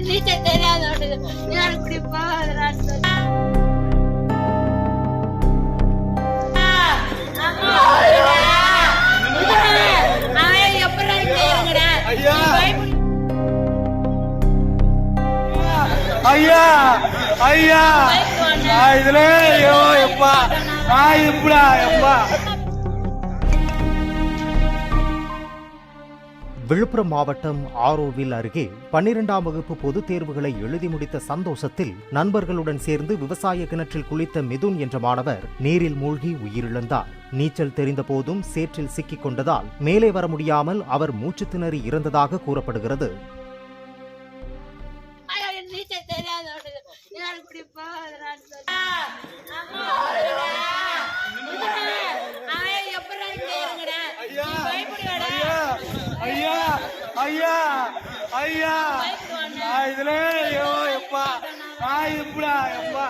நீச்சல் தெரியாத நான் இப்படி ஐயா ஐயா இதுல எப்பா எப்படா எப்பா. விழுப்புரம் மாவட்டம் ஆரோவில் அருகே 12ஆம் வகுப்பு பொதுத் தேர்வுகளை எழுதி முடித்த சந்தோஷத்தில் நண்பர்களுடன் சேர்ந்து விவசாய கிணற்றில் குளித்த மிதுன் என்ற மாணவர் நீரில் மூழ்கி உயிரிழந்தார். நீச்சல் தெரிந்த போதும் சேற்றில் சிக்கிக் கொண்டதால் மேலே வர முடியாமல் அவர் மூச்சு திணறி இறந்ததாக கூறப்படுகிறது. ஐயா ஐயா ஐயா இதுல எப்பா எப்படா எப்பா.